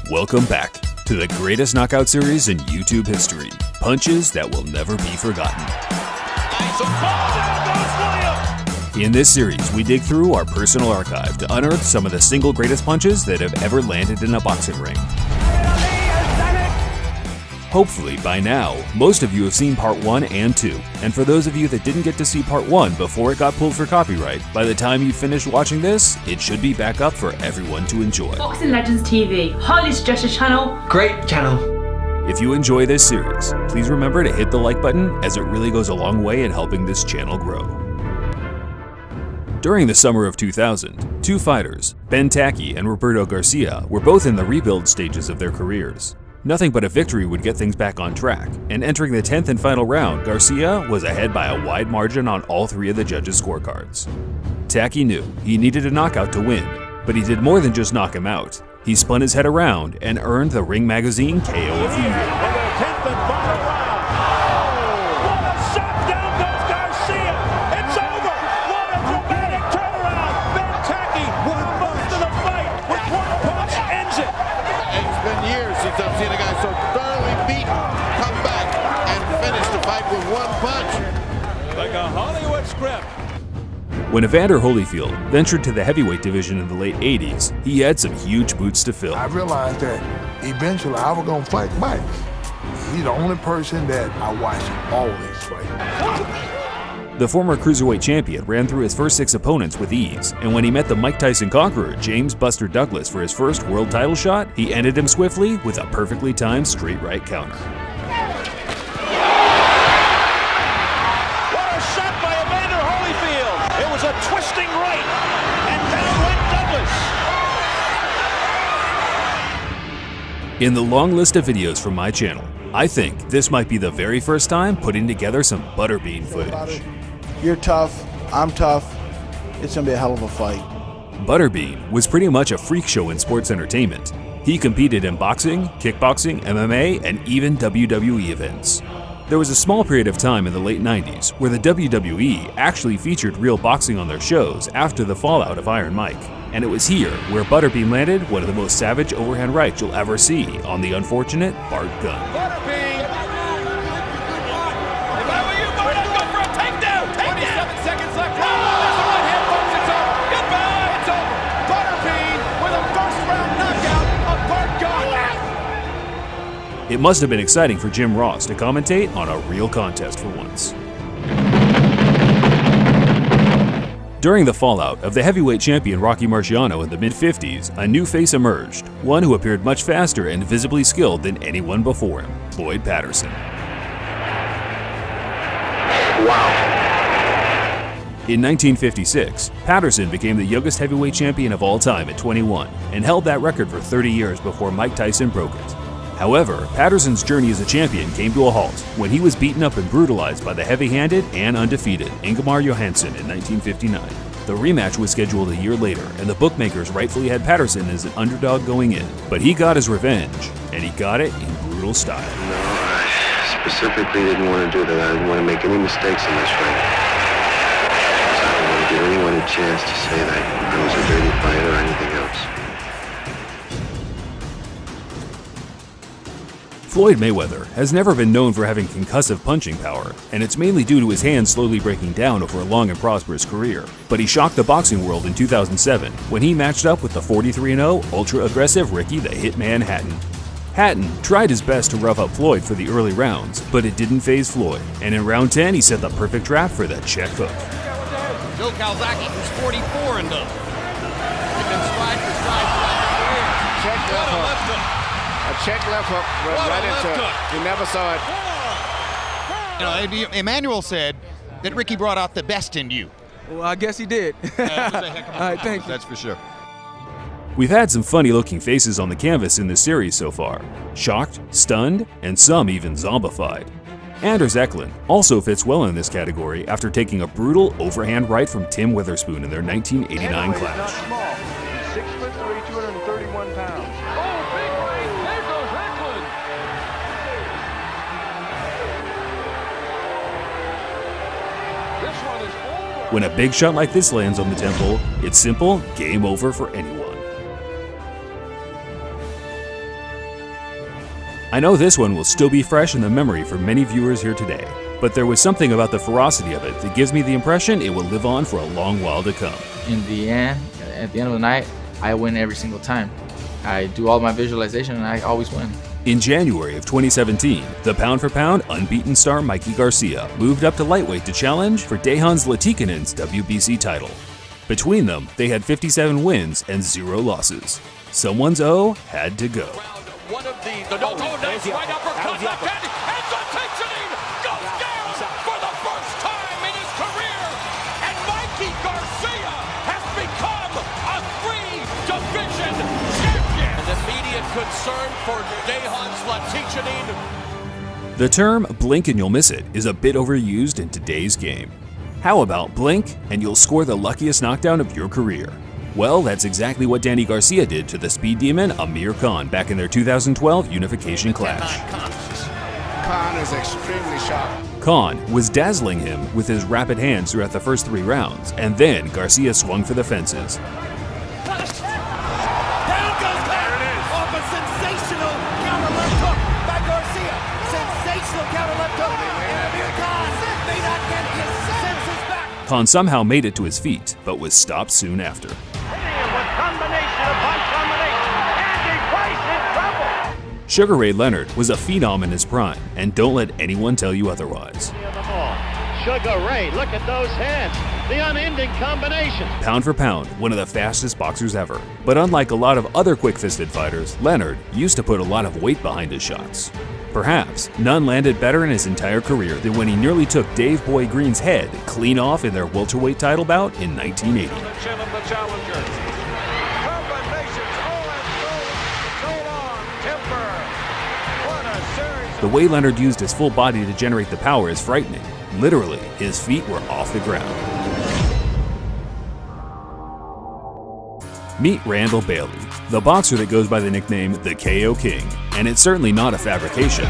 Welcome back to the greatest knockout series in YouTube history. Punches that will never be forgotten. In this series, we dig through our personal archive to unearth some of the single greatest punches that have ever landed in a boxing ring. Hopefully, by now, most of you have seen Part 1 and 2, and for those of you that didn't get to see Part 1 before it got pulled for copyright, by the time you finish watching this, it should be back up for everyone to enjoy. Boxing Legends TV, highly suggested channel. Great channel. If you enjoy this series, please remember to hit the like button as it really goes a long way in helping this channel grow. During the summer of 2000, two fighters, Ben Tacky and Roberto Garcia, were both in the rebuild stages of their careers. Nothing but a victory would get things back on track, and entering the 10th and final round, Garcia was ahead by a wide margin on all three of the judges' scorecards. Tacky knew he needed a knockout to win, but he did more than just knock him out. He spun his head around and earned the Ring Magazine KO of the year. I've seen a guy so thoroughly beaten come back and finish the fight with one punch. Like a Hollywood script. When Evander Holyfield ventured to the heavyweight division in the late 80s, he had some huge boots to fill. I realized that eventually I was going to fight Mike. He's the only person that I watched always fight. The former cruiserweight champion ran through his first 6 opponents with ease, and when he met the Mike Tyson conqueror, James Buster Douglas, for his first world title shot, he ended him swiftly with a perfectly timed straight right counter. What a shot by Evander Holyfield! It was a twisting right, and down went Douglas. In the long list of videos from my channel, I think this might be the very first time putting together some Butterbean footage. You're tough, I'm tough, it's gonna be a hell of a fight. Butterbean was pretty much a freak show in sports entertainment. He competed in boxing, kickboxing, MMA, and even WWE events. There was a small period of time in the late 90s where the WWE actually featured real boxing on their shows after the fallout of Iron Mike. And it was here where Butterbean landed one of the most savage overhand rights you'll ever see on the unfortunate Bart Gunn. Butterbean! If I were you, Bart, I'd go for a takedown! 27 seconds left. Oh, there's the right hand, folks. It's over. Goodbye. It's over. Butterbean with a first-round knockout of Bart Gunn. It must have been exciting for Jim Ross to commentate on a real contest for once. During the fallout of the heavyweight champion Rocky Marciano in the mid-50s, a new face emerged, one who appeared much faster and visibly skilled than anyone before him, Floyd Patterson. Wow. In 1956, Patterson became the youngest heavyweight champion of all time at 21 and held that record for 30 years before Mike Tyson broke it. However, Patterson's journey as a champion came to a halt when he was beaten up and brutalized by the heavy-handed and undefeated Ingemar Johansson in 1959. The rematch was scheduled a year later, and the bookmakers rightfully had Patterson as an underdog going in. But he got his revenge, and he got it in brutal style. No, I specifically didn't want to do that. I didn't want to make any mistakes in this fight. So I didn't want to give anyone a chance to say that I was a dirty fighter or anything else. Floyd Mayweather has never been known for having concussive punching power, and it's mainly due to his hands slowly breaking down over a long and prosperous career. But he shocked the boxing world in 2007 when he matched up with the 43-0 ultra-aggressive Ricky the Hitman Hatton. Hatton tried his best to rough up Floyd for the early rounds, but it didn't faze Floyd, and in round 10 he set the perfect trap for the check hook. Joe Calzaghe, who's 44 and up. They've been stride for stride throughout their career. Check left hook. A check left hook went right into it. You never saw it. You know, Emmanuel said that Ricky brought out the best in you. Well, I guess he did. All right, thank you. That's for sure. We've had some funny looking faces on the canvas in this series so far. Shocked, stunned, and some even zombified. Anders Eklund also fits well in this category after taking a brutal overhand right from Tim Witherspoon in their 1989 clash. 6'3", 231 pounds. Oh, big right. There goes Eklund. This one is over. When a big shot like this lands on the temple, it's simple, game over for anyone. I know this one will still be fresh in the memory for many viewers here today, but there was something about the ferocity of it that gives me the impression it will live on for a long while to come. In the end, at the end of the night, I win every single time. I do all my visualization and I always win. In January of 2017, the pound-for-pound unbeaten star Mikey Garcia moved up to lightweight to challenge for Dejan Zlaticanen's WBC title. Between them, they had 57 wins and 0 losses. Someone's O had to go. One of the nice right uppercut, left hand, and Zlaticanen goes down for the first time in his career. And Mikey Garcia has become a 3-division champion. An immediate concern for Dejan Zlaticanen. The term blink and you'll miss it is a bit overused in today's game. How about blink and you'll score the luckiest knockdown of your career? Well, that's exactly what Danny Garcia did to the speed demon Amir Khan back in their 2012 unification clash. Khan is extremely sharp. Khan was dazzling him with his rapid hands throughout the first 3 rounds, and then Garcia swung for the fences. Down goes there it is. Off a sensational counter left hook by Garcia. Sensational counter left hook. And Amir Khan may not get his senses back. Khan somehow made it to his feet, but was stopped soon after. Sugar Ray Leonard was a phenom in his prime, and don't let anyone tell you otherwise. Sugar Ray, look at those hands. The unending combination. Pound for pound, one of the fastest boxers ever. But unlike a lot of other quick-fisted fighters, Leonard used to put a lot of weight behind his shots. Perhaps none landed better in his entire career than when he nearly took Dave Boy Green's head clean off in their welterweight title bout in 1980. The way Leonard used his full body to generate the power is frightening. Literally, his feet were off the ground. Meet Randall Bailey, the boxer that goes by the nickname the KO King, and it's certainly not a fabrication.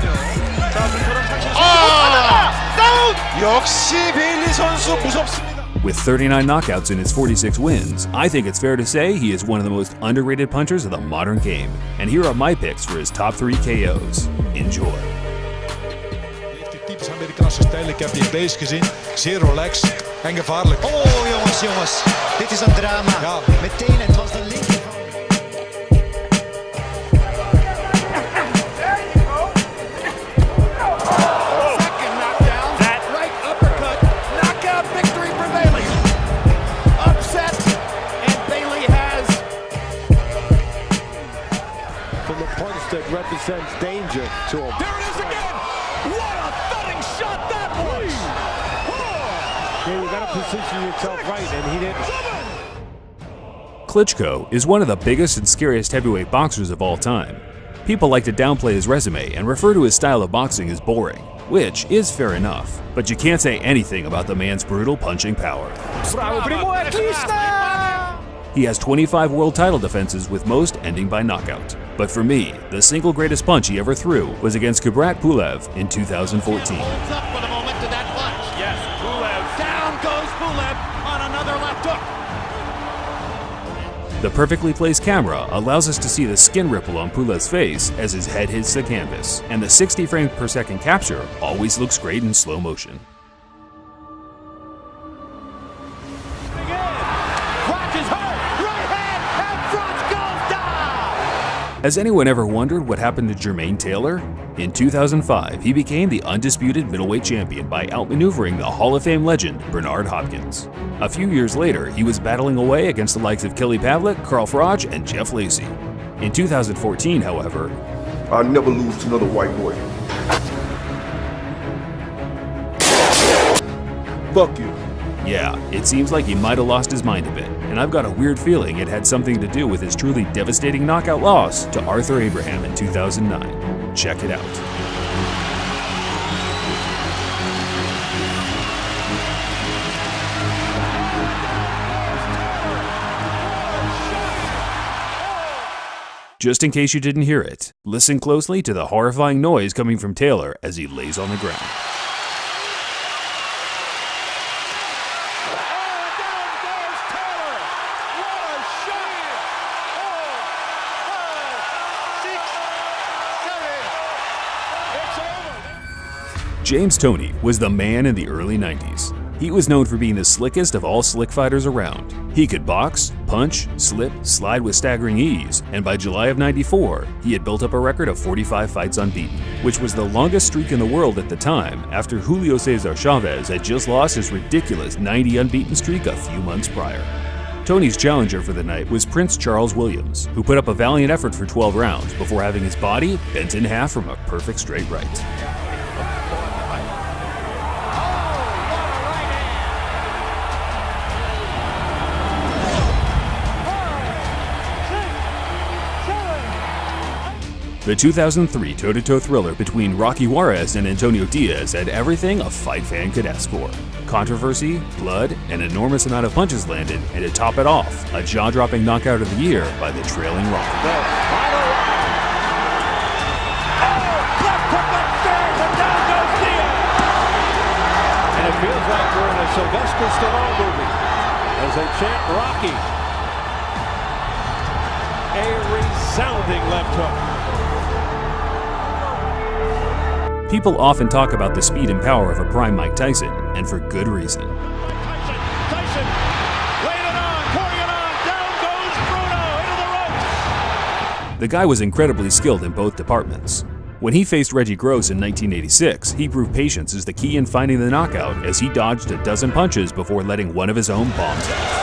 With 39 knockouts in his 46 wins, I think it's fair to say he is one of the most underrated punchers of the modern game. And here are my picks for his top 3 KO's. Enjoy. Typisch Amerikaanse stijl, ik heb die bezig gezien. Zeer relaxed en gevaarlijk. Oh jongens, dit is een drama. Ja. Meteen, het was de linker. Represents danger to him. There it is again! What a thudding shot that was! Yeah, you gotta position yourself right, and he didn't. Klitschko is one of the biggest and scariest heavyweight boxers of all time. People like to downplay his resume and refer to his style of boxing as boring, which is fair enough, but you can't say anything about the man's brutal punching power. He has 25 world title defenses, with most ending by knockout. But for me, the single greatest punch he ever threw was against Kubrat Pulev in 2014. Holds up for the moment to that punch. Yes, Pulev. Down goes Pulev on another left hook. The perfectly placed camera allows us to see the skin ripple on Pulev's face as his head hits the canvas, and the 60 frames per second capture always looks great in slow motion. Has anyone ever wondered what happened to Jermaine Taylor? In 2005, he became the undisputed middleweight champion by outmaneuvering the Hall of Fame legend Bernard Hopkins. A few years later, he was battling away against the likes of Kelly Pavlik, Carl Froch, and Jeff Lacey. In 2014, however, I'll never lose to another white boy. Fuck you. Yeah, it seems like he might have lost his mind a bit, and I've got a weird feeling it had something to do with his truly devastating knockout loss to Arthur Abraham in 2009. Check it out. Just in case you didn't hear it, listen closely to the horrifying noise coming from Taylor as he lays on the ground. James Toney was the man in the early 90s. He was known for being the slickest of all slick fighters around. He could box, punch, slip, slide with staggering ease, and by July of '94, he had built up a record of 45 fights unbeaten, which was the longest streak in the world at the time after Julio Cesar Chavez had just lost his ridiculous 90 unbeaten streak a few months prior. Toney's challenger for the night was Prince Charles Williams, who put up a valiant effort for 12 rounds before having his body bent in half from a perfect straight right. The 2003 toe-to-toe thriller between Rocky Juarez and Antonio Diaz had everything a fight fan could ask for. Controversy, blood, an enormous amount of punches landed, and to top it off, a jaw-dropping knockout of the year by the trailing Rocky. And it feels like we're in a Sylvester Stallone movie as they chant Rocky. A resounding left hook. People often talk about the speed and power of a prime Mike Tyson, and for good reason. Tyson, laying it on, pouring it on, down goes Bruno, into the ropes. The guy was incredibly skilled in both departments. When he faced Reggie Gross in 1986, he proved patience is the key in finding the knockout as he dodged a dozen punches before letting one of his own bombs out.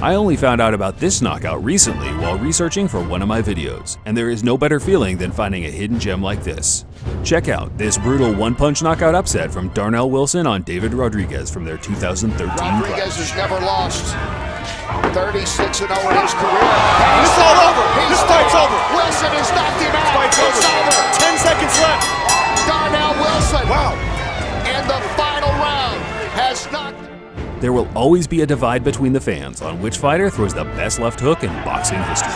I only found out about this knockout recently while researching for one of my videos, and there is no better feeling than finding a hidden gem like this. Check out this brutal one-punch knockout upset from Darnell Wilson on David Rodriguez from their 2013 Rodriguez has never lost. 36-0 in his career. It's all over. This fight's over. Wilson has knocked him out. Fight's over. 10 seconds left. Darnell Wilson. Wow. And the final round has knocked. There will always be a divide between the fans on which fighter throws the best left hook in boxing history.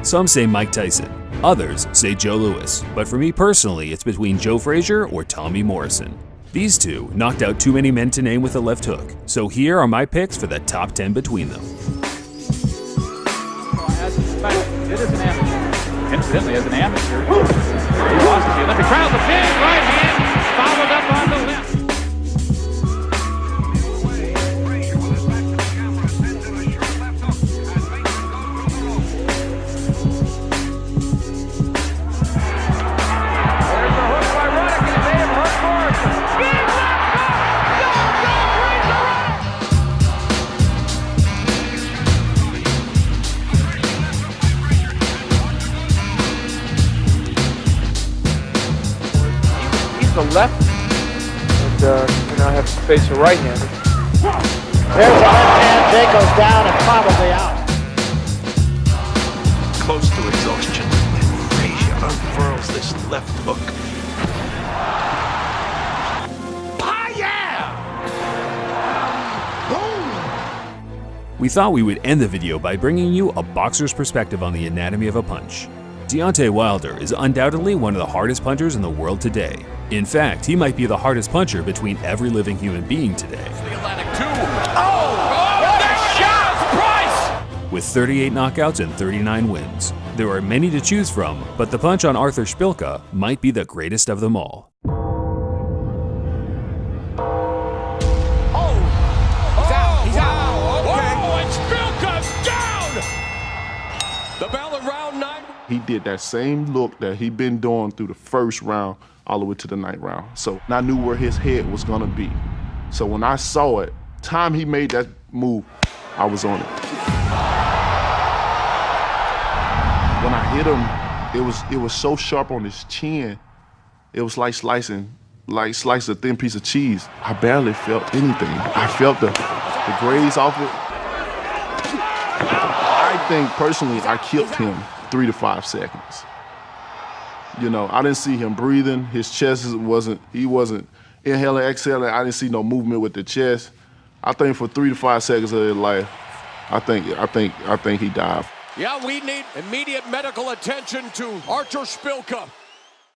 Some say Mike Tyson, others say Joe Louis, but for me personally, it's between Joe Frazier or Tommy Morrison. These two knocked out too many men to name with a left hook, so here are my picks for the top 10 between them. It is an amateur. Incidentally, as an amateur, he lost to the Olympic trials. A big right hand followed up on the left. The left, and I have to face the right hand. There's a left hand, Jake goes down and probably out. Close to exhaustion, Frazier unfurls this left hook. We thought we would end the video by bringing you a boxer's perspective on the anatomy of a punch. Deontay Wilder is undoubtedly one of the hardest punchers in the world today. In fact, he might be the hardest puncher between every living human being today. With 38 knockouts and 39 wins. There are many to choose from, but the punch on Arthur Szpilka might be the greatest of them all. He did that same look that he'd been doing through the first round all the way to the 9th round. So I knew where his head was gonna be. So when I saw it, time he made that move, I was on it. When I hit him, it was so sharp on his chin. It was like slicing a thin piece of cheese. I barely felt anything. I felt the graze off it. I think personally I killed him 3 to 5 seconds. You know, I didn't see him breathing. His chest he wasn't inhaling, exhaling. I didn't see no movement with the chest. I think for 3 to 5 seconds of his life, I think he died. Yeah, we need immediate medical attention to Arthur Szpilka.